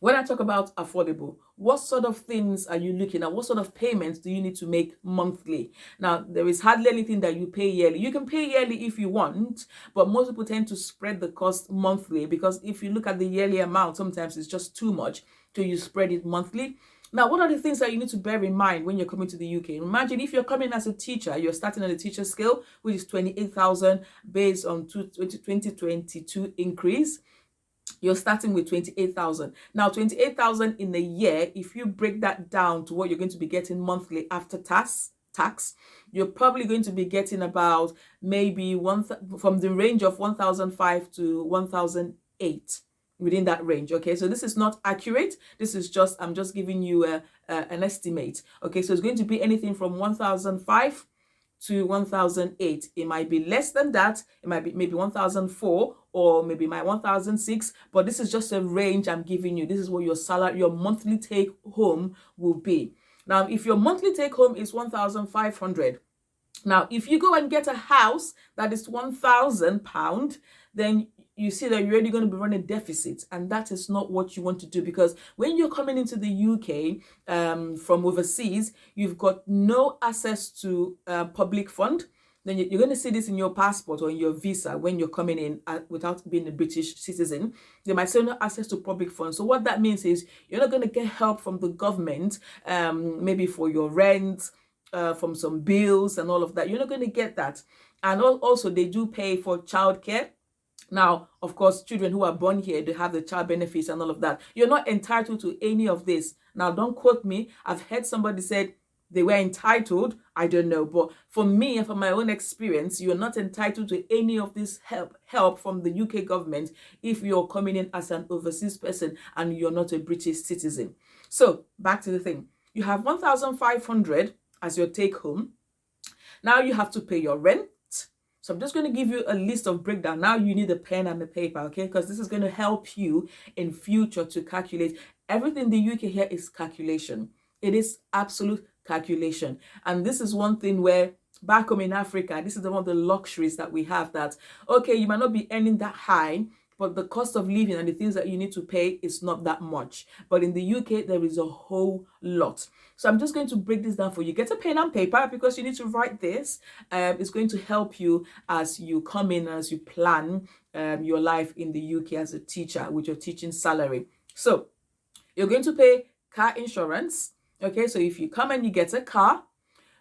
When I talk about affordable, what sort of things are you looking at? What sort of payments do you need to make monthly? Now, there is hardly anything that you pay yearly. You can pay yearly if you want, but most people tend to spread the cost monthly, because if you look at the yearly amount, sometimes it's just too much, so you spread it monthly. Now, what are the things that you need to bear in mind when you're coming to the UK? Imagine if you're coming as a teacher, you're starting on the teacher scale, which is 28,000 based on 2022 increase. You're starting with 28,000. Now, 28,000 in a year, if you break that down to what you're going to be getting monthly after tax, you're probably going to be getting about maybe from the range of 1,005 to 1,008, within that range. Okay, so this is not accurate. This is just, I'm just giving you an estimate. Okay, so it's going to be anything from 1,005 to 1,008. It might be less than that. It might be maybe 1,004 or maybe my 1,006, but this is just a range I'm giving you. This is what your salary, your monthly take home will be. Now, if your monthly take home is 1,500, now if you go and get a house that is £1,000, then you see that you're already going to be running deficit, and that is not what you want to do, because when you're coming into the UK from overseas, you've got no access to public fund. Then you're going to see this in your passport or in your visa when you're coming in without being a British citizen. They might say no access to public funds. So what that means is you're not going to get help from the government, maybe for your rent, from some bills and all of that. You're not going to get that. And also they do pay for childcare. Now, of course, children who are born here, they have the child benefits and all of that. You're not entitled to any of this. Now, don't quote me. I've heard somebody said they were entitled. I don't know. But for me and from my own experience, you're not entitled to any of this help from the UK government if you're coming in as an overseas person and you're not a British citizen. So back to the thing. You have 1,500 as your take home. Now you have to pay your rent. So I'm just going to give you a list of breakdown. Now you need a pen and a paper, okay? Because this is going to help you in future to calculate. Everything in the UK here is calculation. It is absolute calculation. And this is one thing where back home in Africa, this is one of the luxuries that we have, that, okay, you might not be earning that high, but the cost of living and the things that you need to pay is not that much. But in the UK, there is a whole lot. So I'm just going to break this down for you. Get a pen and paper because you need to write this. It's going to help you as you come in, as you plan your life in the UK as a teacher with your teaching salary. So you're going to pay car insurance. Okay, so if you come and you get a car,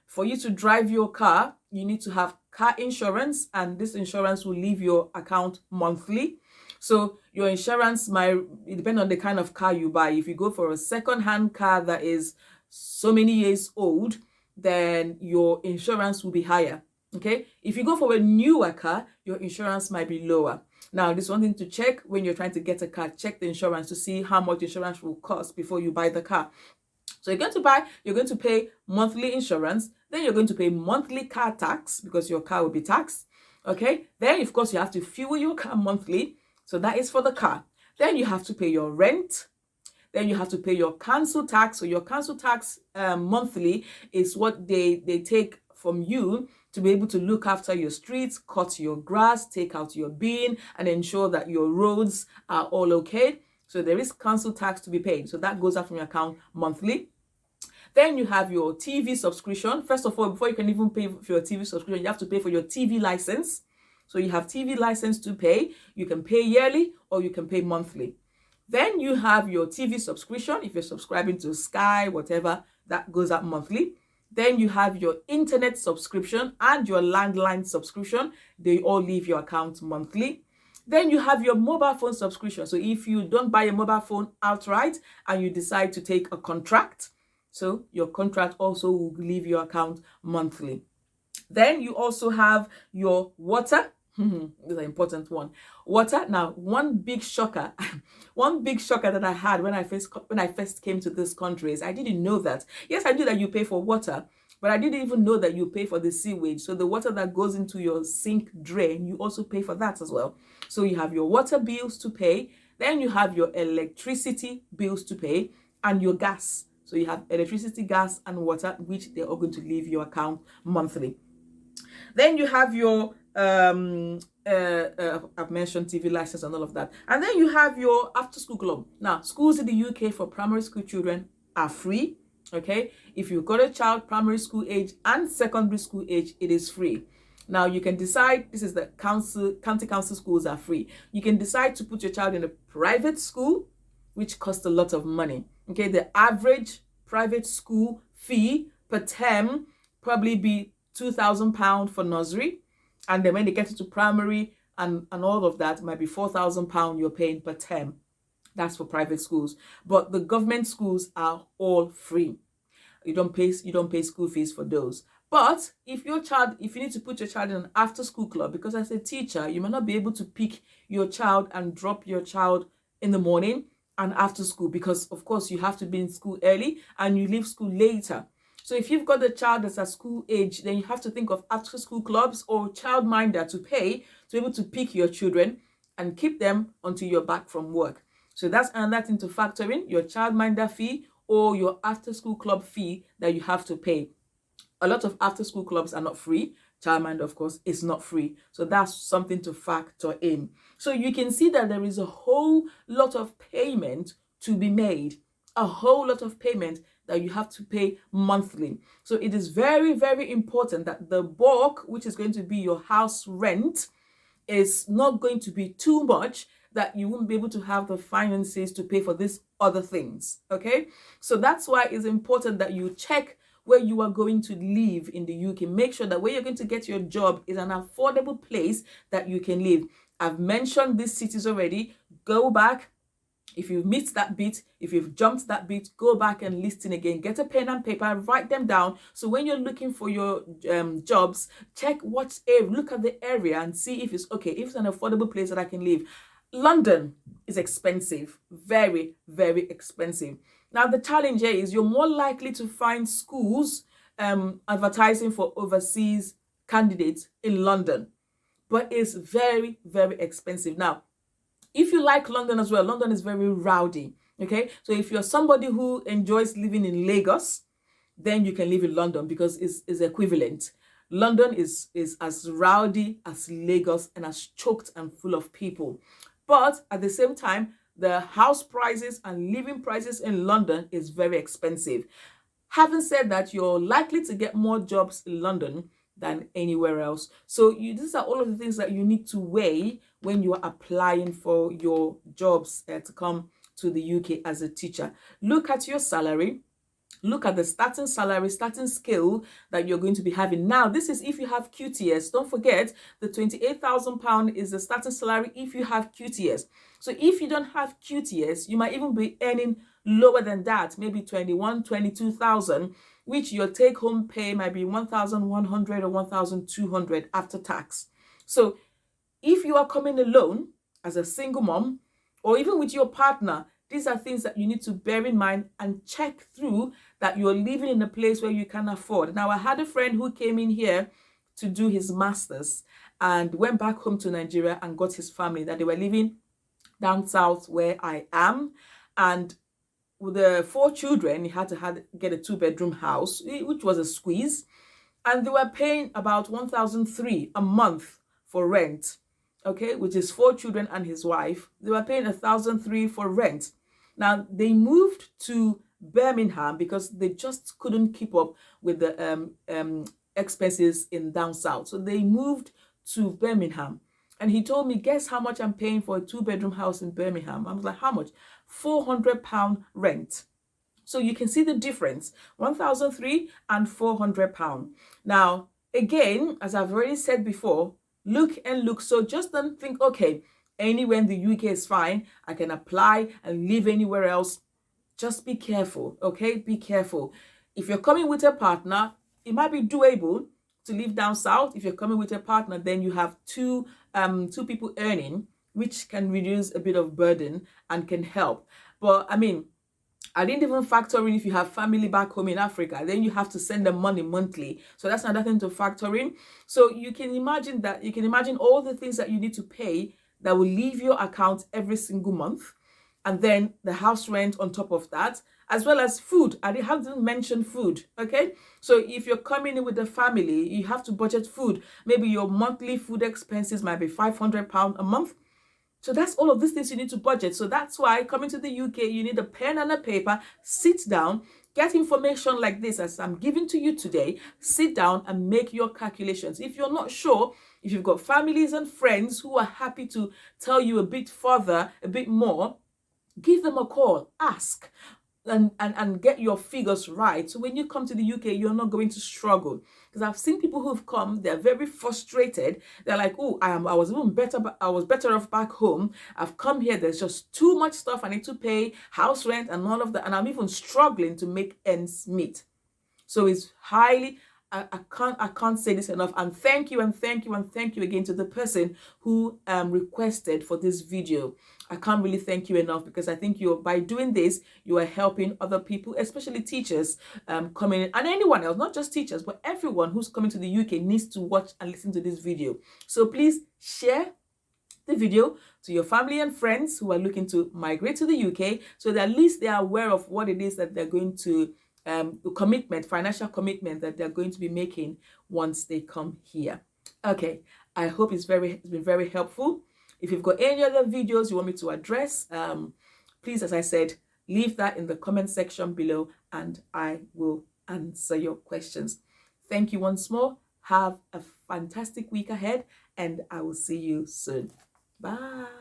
for you to drive your car, you need to have car insurance, and this insurance will leave your account monthly. So your insurance might depend on the kind of car you buy. If you go for a second-hand car that is so many years old, then your insurance will be higher. Okay, if you go for a newer car, your insurance might be lower. Now, this is one thing to check when you're trying to get a car. Check the insurance to see how much insurance will cost before you buy the car. So you're going to pay monthly insurance, then you're going to pay monthly car tax because your car will be taxed. Okay, then of course you have to fuel your car monthly. So that is for the car. Then you have to pay your rent. Then you have to pay your council tax. So your council tax monthly is what they take from you to be able to look after your streets, cut your grass, take out your bin, and ensure that your roads are all okay. So there is council tax to be paid. So that goes out from your account monthly. Then you have your TV subscription. First of all, before you can even pay for your TV subscription, you have to pay for your TV license. So you have TV license to pay. You can pay yearly or you can pay monthly. Then you have your TV subscription. If you're subscribing to Sky, whatever, that goes up monthly. Then you have your internet subscription and your landline subscription. They all leave your account monthly. Then you have your mobile phone subscription. So if you don't buy a mobile phone outright and you decide to take a contract, so your contract also will leave your account monthly. Then you also have your water. This is an important one. Water. Now, one big shocker that I had when I first came to this country is I didn't know that. Yes, I knew that you pay for water, but I didn't even know that you pay for the sewage. So the water that goes into your sink drain, you also pay for that as well. So you have your water bills to pay. Then you have your electricity bills to pay and your gas. So you have electricity, gas, and water, which they're all going to leave your account monthly. Then you have your I've mentioned TV license and all of that. And then you have your after school club. Now, schools in the UK for primary school children are free. Okay, if you've got a child primary school age and secondary school age, it is free. Now you can decide, this is the county council schools are free. You can decide to put your child in a private school, which costs a lot of money. Okay, the average private school fee per term probably be £2,000 for nursery. And then when they get into primary and all of that, might be £4,000 you're paying per term. That's for private schools. But the government schools are all free. You don't pay school fees for those. But if you need to put your child in an after school club, because as a teacher, you might not be able to pick your child and drop your child in the morning and after school, because of course you have to be in school early and you leave school later. So if you've got a child that's at school age, then you have to think of after school clubs or childminder to pay to be able to pick your children and keep them until you're back from work. So that's another thing to factor in, your childminder fee or your after school club fee that you have to pay. A lot of after school clubs are not free. Childminder, of course, is not free. So that's something to factor in. So you can see that there is a whole lot of payment to be made, a whole lot of payment that you have to pay monthly. So it is very, very important that the bulk, which is going to be your house rent, is not going to be too much that you won't be able to have the finances to pay for these other things. Okay, so that's why it's important that you check where you are going to live in the UK. Make sure that where you're going to get your job is an affordable place that you can live. I've mentioned these cities already. Go back. If you've missed that bit, if you've jumped that bit, go back and listen again. Get a pen and paper, write them down. So when you're looking for your jobs, check what area, look at the area and see if it's okay, if it's an affordable place that I can live. London is expensive, very, very expensive. Now, the challenge here is you're more likely to find schools advertising for overseas candidates in London, but it's very, very expensive. Now, if you like London as well, London is very rowdy, okay? So if you're somebody who enjoys living in Lagos, then you can live in London because it's equivalent. London is as rowdy as Lagos and as choked and full of people. But at the same time, the house prices and living prices in London is very expensive. Having said that, you're likely to get more jobs in London than anywhere else. So these are all of the things that you need to weigh when you are applying for your jobs to come to the UK as a teacher. Look at your salary. Look at the starting salary, starting skill that you're going to be having. Now, this is if you have QTS. Don't forget, the £28,000 is the starting salary if you have QTS. So if you don't have QTS, you might even be earning lower than that, maybe 21, 22,000, which your take-home pay might be 1,100 or 1,200 after tax. So if you are coming alone as a single mom, or even with your partner, these are things that you need to bear in mind and check through that you're living in a place where you can afford. Now, I had a friend who came in here to do his master's and went back home to Nigeria and got his family, that they were living down south where I am. And with the 4 children, he had to get a 2-bedroom house, which was a squeeze. And they were paying about 1,300 a month for rent. Okay, which is 4 children and his wife. They were paying 1,300 for rent. Now, they moved to Birmingham because they just couldn't keep up with the expenses in down south. So they moved to Birmingham. And he told me, guess how much I'm paying for a 2-bedroom house in Birmingham? I was like, how much? £400 rent. So you can see the difference, 1,300 and £400. Now, again, as I've already said before, look and look. So just don't think, okay, anywhere in the UK is fine. I can apply and live anywhere else. Just be careful, okay? Be careful. If you're coming with a partner, it might be doable to live down south. If you're coming with a partner, then you have two people earning, which can reduce a bit of burden and can help. But I mean, I didn't even factor in if you have family back home in Africa, then you have to send them money monthly. So that's another thing to factor in. So you can imagine all the things that you need to pay that will leave your account every single month. and then the house rent on top of that, as well as food. I haven't mentioned food, okay? So if you're coming in with a family, you have to budget food. Maybe your monthly food expenses might be £500 a month. So that's all of these things you need to budget. So that's why coming to the UK, you need a pen and a paper, sit down, get information like this as I'm giving to you today, sit down and make your calculations. If you're not sure, if you've got families and friends who are happy to tell you a bit further, a bit more, give them a call, ask, and get your figures right. So when you come to the UK, you're not going to struggle. Because I've seen people who've come, they're very frustrated. They're like, oh, I was even better, but I was better off back home. I've come here, there's just too much stuff I need to pay, house rent and all of that, and I'm even struggling to make ends meet. So it's highly, I can't say this enough. And thank you and thank you and thank you again to the person who requested for this video. I can't really thank you enough, because I think by doing this, you are helping other people, especially teachers coming in, and anyone else, not just teachers, but everyone who's coming to the UK needs to watch and listen to this video. So please share the video to your family and friends who are looking to migrate to the UK, so that at least they are aware of what it is that they're going to the financial commitment that they're going to be making once they come here. Okay, I hope it's been very helpful. If you've got any other videos you want me to address, please, as I said, leave that in the comment section below and I will answer your questions. Thank you once more. Have a fantastic week ahead and I will see you soon. Bye.